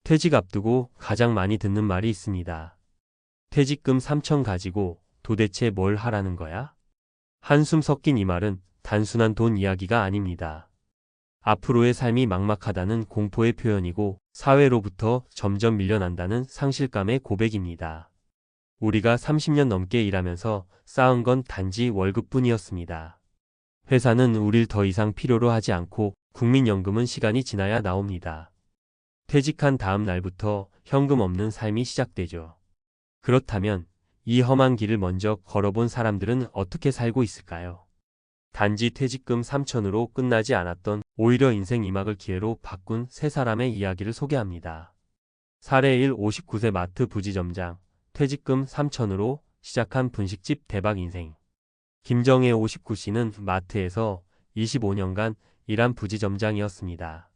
퇴직 앞두고 가장 많이 듣는 말이 있습니다. 퇴직금 3천 가지고 도대체 뭘 하라는 거야? 한숨 섞인 이 말은 단순한 돈 이야기가 아닙니다. 앞으로의 삶이 막막하다는 공포의 표현이고 사회로부터 점점 밀려난다는 상실감의 고백입니다. 우리가 30년 넘게 일하면서 쌓은 건 단지 월급뿐이었습니다. 회사는 우릴 더 이상 필요로 하지 않고 국민연금은 시간이 지나야 나옵니다. 퇴직한 다음 날부터 현금 없는 삶이 시작되죠. 그렇다면 이 험한 길을 먼저 걸어본 사람들은 어떻게 살고 있을까요? 단지 퇴직금 3천으로 끝나지 않았던 오히려 인생 2막을 기회로 바꾼 세 사람의 이야기를 소개합니다. 사례 1. 59세 마트 부지점장, 퇴직금 3천으로 시작한 분식집 대박 인생. 김정혜 59씨는 마트에서 25년간 일한 부지점장이었습니다.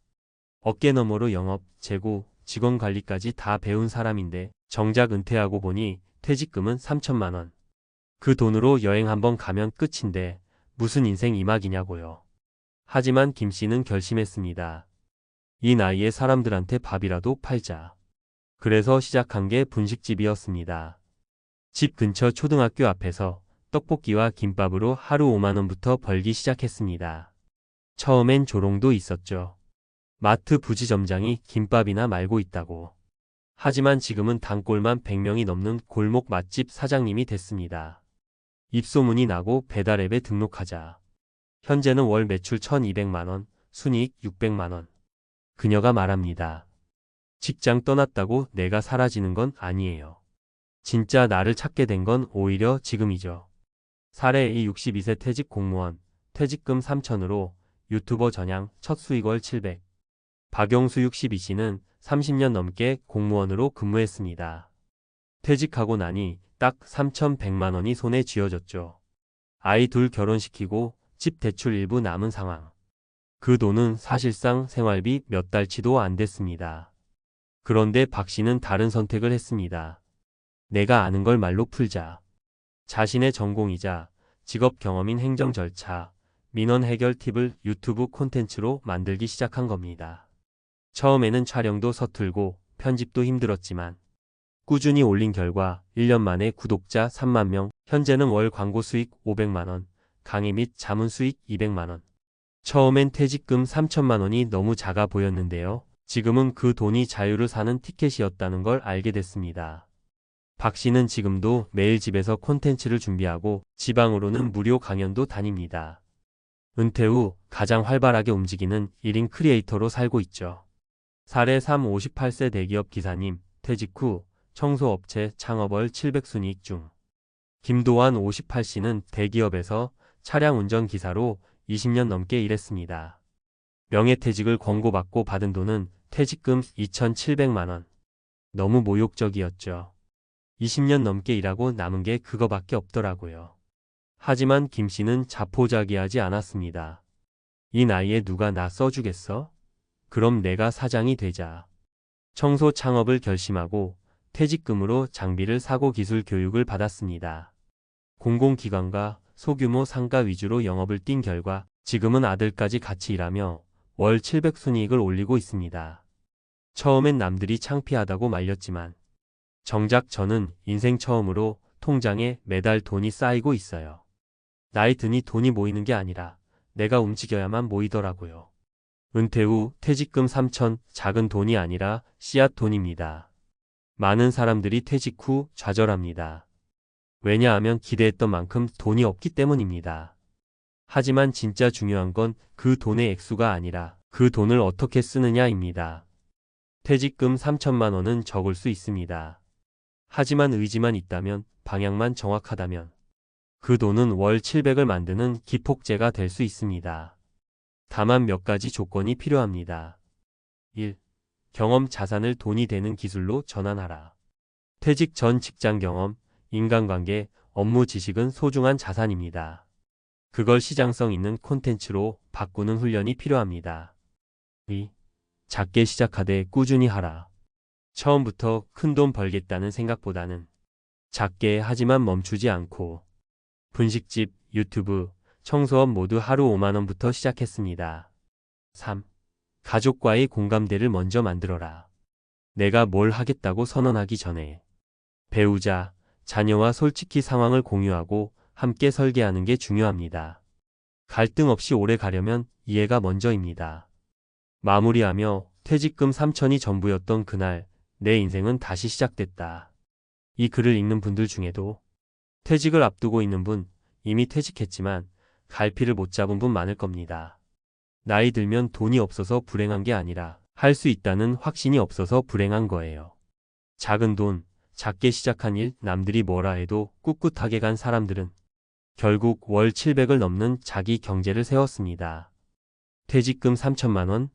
어깨너머로 영업, 재고, 직원 관리까지 다 배운 사람인데 정작 은퇴하고 보니 퇴직금은 3천만 원. 그 돈으로 여행 한번 가면 끝인데 무슨 인생 2막이냐고요. 하지만 김 씨는 결심했습니다. 이 나이에 사람들한테 밥이라도 팔자. 그래서 시작한 게 분식집이었습니다. 집 근처 초등학교 앞에서 떡볶이와 김밥으로 하루 5만 원부터 벌기 시작했습니다. 처음엔 조롱도 있었죠. 마트 부지점장이 김밥이나 말고 있다고. 하지만 지금은 단골만 100명이 넘는 골목 맛집 사장님이 됐습니다. 입소문이 나고 배달앱에 등록하자. 현재는 월 매출 1200만 원, 순이익 600만 원. 그녀가 말합니다. 직장 떠났다고 내가 사라지는 건 아니에요. 진짜 나를 찾게 된 건 오히려 지금이죠. 사례 2. 62세 퇴직 공무원, 퇴직금 3천으로 유튜버 전향, 첫 수익 월 700. 박영수 62씨는 30년 넘게 공무원으로 근무했습니다. 퇴직하고 나니 딱 3,100만 원이 손에 쥐어졌죠. 아이 둘 결혼시키고 집 대출 일부 남은 상황. 그 돈은 사실상 생활비 몇 달치도 안 됐습니다. 그런데 박 씨는 다른 선택을 했습니다. 내가 아는 걸 말로 풀자. 자신의 전공이자 직업 경험인 행정 절차, 민원 해결 팁을 유튜브 콘텐츠로 만들기 시작한 겁니다. 처음에는 촬영도 서툴고 편집도 힘들었지만 꾸준히 올린 결과 1년 만에 구독자 3만 명, 현재는 월 광고 수익 500만 원, 강의 및 자문 수익 200만 원. 처음엔 퇴직금 3천만 원이 너무 작아 보였는데요. 지금은 그 돈이 자유를 사는 티켓이었다는 걸 알게 됐습니다. 박 씨는 지금도 매일 집에서 콘텐츠를 준비하고 지방으로는 무료 강연도 다닙니다. 은퇴 후 가장 활발하게 움직이는 1인 크리에이터로 살고 있죠. 사례 3. 58세 대기업 기사님, 퇴직 후 청소업체 창업월 700순이익 중. 김도환 58씨는 대기업에서 차량 운전기사로 20년 넘게 일했습니다. 명예퇴직을 권고받고 받은 돈은 퇴직금 2,700만 원. 너무 모욕적이었죠. 20년 넘게 일하고 남은 게 그거밖에 없더라고요. 하지만 김 씨는 자포자기하지 않았습니다. 이 나이에 누가 나 써주겠어? 그럼 내가 사장이 되자. 청소 창업을 결심하고 퇴직금으로 장비를 사고 기술 교육을 받았습니다. 공공기관과 소규모 상가 위주로 영업을 뛴 결과 지금은 아들까지 같이 일하며 월 700순이익을 올리고 있습니다. 처음엔 남들이 창피하다고 말렸지만 정작 저는 인생 처음으로 통장에 매달 돈이 쌓이고 있어요. 나이 드니 돈이 모이는 게 아니라 내가 움직여야만 모이더라고요. 은퇴 후 퇴직금 3천, 작은 돈이 아니라 씨앗 돈입니다. 많은 사람들이 퇴직 후 좌절합니다. 왜냐하면 기대했던 만큼 돈이 없기 때문입니다. 하지만 진짜 중요한 건 그 돈의 액수가 아니라 그 돈을 어떻게 쓰느냐입니다. 퇴직금 3천만 원은 적을 수 있습니다. 하지만 의지만 있다면, 방향만 정확하다면 그 돈은 월 700을 만드는 기폭제가 될 수 있습니다. 다만 몇 가지 조건이 필요합니다. 1. 경험 자산을 돈이 되는 기술로 전환하라. 퇴직 전 직장 경험, 인간관계, 업무 지식은 소중한 자산입니다. 그걸 시장성 있는 콘텐츠로 바꾸는 훈련이 필요합니다. 2. 작게 시작하되 꾸준히 하라. 처음부터 큰 돈 벌겠다는 생각보다는 작게 하지만 멈추지 않고 분식집, 유튜브, 청소업 모두 하루 5만 원부터 시작했습니다. 3. 가족과의 공감대를 먼저 만들어라. 내가 뭘 하겠다고 선언하기 전에 배우자, 자녀와 솔직히 상황을 공유하고 함께 설계하는 게 중요합니다. 갈등 없이 오래 가려면 이해가 먼저입니다. 마무리하며 퇴직금 3천이 전부였던 그날 내 인생은 다시 시작됐다. 이 글을 읽는 분들 중에도 퇴직을 앞두고 있는 분, 이미 퇴직했지만 갈피를 못 잡은 분 많을 겁니다. 나이 들면 돈이 없어서 불행한 게 아니라 할 수 있다는 확신이 없어서 불행한 거예요. 작은 돈, 작게 시작한 일, 남들이 뭐라 해도 꿋꿋하게 간 사람들은 결국 월 700을 넘는 자기 경제를 세웠습니다. 퇴직금 3천만 원?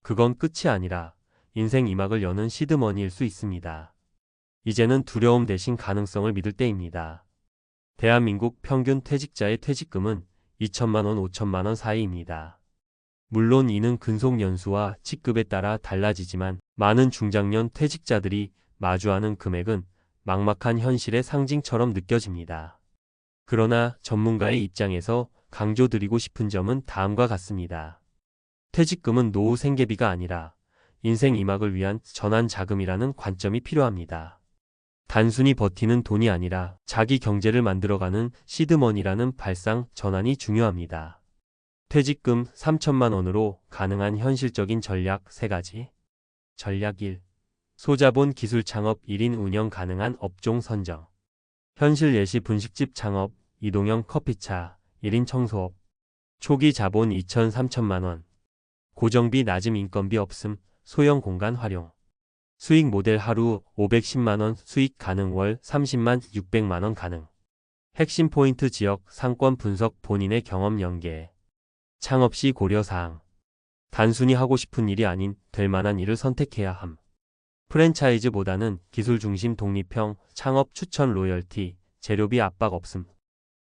그건 끝이 아니라 인생 2막을 여는 시드머니일 수 있습니다. 이제는 두려움 대신 가능성을 믿을 때입니다. 대한민국 평균 퇴직자의 퇴직금은 2천만 원, 5천만 원 사이입니다. 물론 이는 근속 연수와 직급에 따라 달라지지만 많은 중장년 퇴직자들이 마주하는 금액은 막막한 현실의 상징처럼 느껴집니다. 그러나 전문가의 입장에서 강조드리고 싶은 점은 다음과 같습니다. 퇴직금은 노후 생계비가 아니라 인생 2막을 위한 전환 자금이라는 관점이 필요합니다. 단순히 버티는 돈이 아니라 자기 경제를 만들어가는 시드머니라는 발상 전환이 중요합니다. 퇴직금 3천만 원으로 가능한 현실적인 전략 3가지. 전략 1. 소자본 기술 창업 1인 운영 가능한 업종 선정. 현실 예시 분식집 창업, 이동형 커피차, 1인 청소업. 초기 자본 2천 3천만 원. 고정비 낮음 인건비 없음, 소형 공간 활용. 수익 모델 하루 510만 원 수익 가능 월 30만 600만 원 가능. 핵심 포인트 지역 상권 분석 본인의 경험 연계. 창업 시 고려사항. 단순히 하고 싶은 일이 아닌 될 만한 일을 선택해야 함. 프랜차이즈보다는 기술 중심 독립형 창업 추천 로열티, 재료비 압박 없음.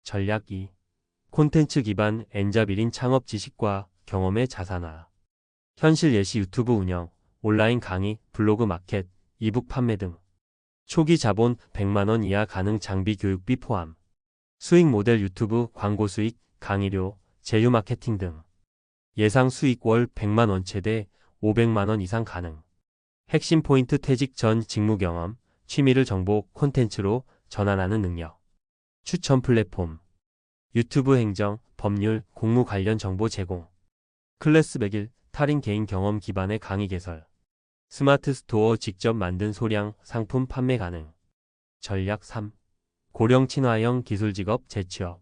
전략 2. 콘텐츠 기반 N잡 1인 창업 지식과 경험의 자산화. 현실 예시 유튜브 운영, 온라인 강의, 블로그 마켓, 이북 판매 등. 초기 자본 100만 원 이하 가능 장비 교육비 포함. 수익 모델 유튜브 광고 수익, 강의료, 제휴 마케팅 등. 예상 수익 월 100만 원 최대 500만 원 이상 가능. 핵심 포인트 퇴직 전 직무 경험, 취미를 정보 콘텐츠로 전환하는 능력. 추천 플랫폼. 유튜브 행정, 법률, 공무 관련 정보 제공. 클래스 100일, 탈인 개인 경험 기반의 강의 개설. 스마트 스토어 직접 만든 소량 상품 판매 가능. 전략 3. 고령 친화형 기술 직업 재취업.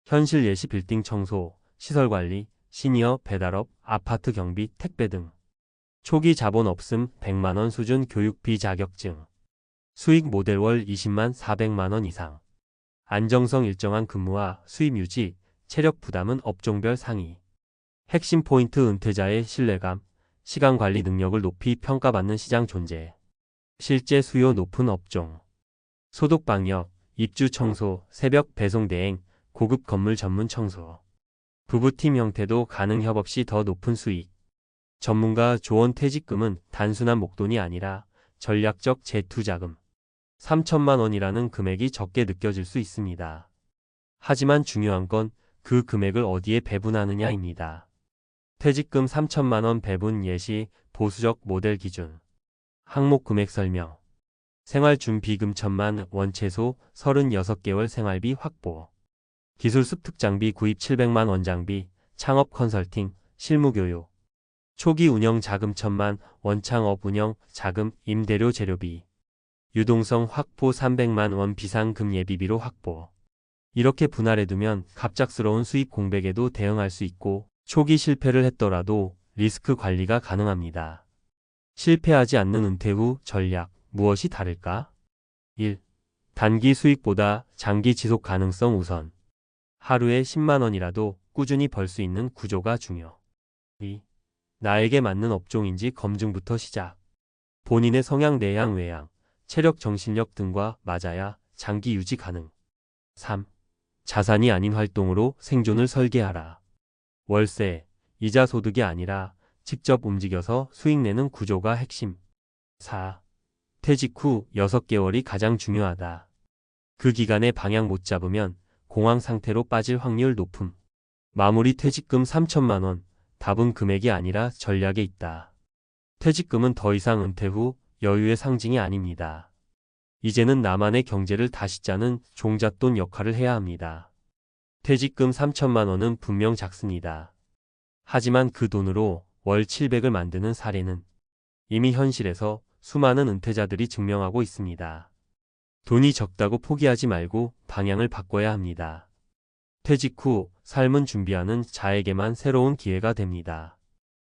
현실 예시 빌딩 청소, 시설 관리, 시니어 배달업, 아파트 경비, 택배 등. 초기 자본 없음 100만 원 수준 교육비 자격증. 수익 모델 월 20만 400만 원 이상. 안정성 일정한 근무와 수입 유지, 체력 부담은 업종별 상위. 핵심 포인트 은퇴자의 신뢰감, 시간 관리 능력을 높이 평가받는 시장 존재. 실제 수요 높은 업종. 소독 방역, 입주 청소, 새벽 배송 대행, 고급 건물 전문 청소. 부부팀 형태도 가능 협업 시 더 높은 수익. 전문가 조언 퇴직금은 단순한 목돈이 아니라 전략적 재투자금. 3천만 원이라는 금액이 적게 느껴질 수 있습니다. 하지만 중요한 건 그 금액을 어디에 배분하느냐입니다. 퇴직금 3천만 원 배분 예시 보수적 모델 기준. 항목 금액 설명. 생활준비금 1천만 원 최소 36개월 생활비 확보. 기술 습득 장비 구입 700만 원 장비, 창업 컨설팅, 실무 교육. 초기 운영 자금 1천만 원 창업 운영 자금, 임대료 재료비. 유동성 확보 300만 원 비상금 예비비로 확보. 이렇게 분할해두면 갑작스러운 수입 공백에도 대응할 수 있고 초기 실패를 했더라도 리스크 관리가 가능합니다. 실패하지 않는 은퇴 후 전략, 무엇이 다를까? 1. 단기 수익보다 장기 지속 가능성 우선. 하루에 10만 원이라도 꾸준히 벌 수 있는 구조가 중요. 2. 나에게 맞는 업종인지 검증부터 시작. 본인의 성향 내향 외향, 체력 정신력 등과 맞아야 장기 유지 가능. 3. 자산이 아닌 활동으로 생존을 설계하라. 월세, 이자 소득이 아니라 직접 움직여서 수익 내는 구조가 핵심. 4. 퇴직 후 6개월이 가장 중요하다. 그 기간에 방향 못 잡으면 공황 상태로 빠질 확률 높음. 마무리 퇴직금 3천만 원, 답은 금액이 아니라 전략에 있다. 퇴직금은 더 이상 은퇴 후 여유의 상징이 아닙니다. 이제는 나만의 경제를 다시 짜는 종잣돈 역할을 해야 합니다. 퇴직금 3천만 원은 분명 작습니다. 하지만 그 돈으로 월 700을 만드는 사례는 이미 현실에서 수많은 은퇴자들이 증명하고 있습니다. 돈이 적다고 포기하지 말고 방향을 바꿔야 합니다. 퇴직 후 삶은 준비하는 자에게만 새로운 기회가 됩니다.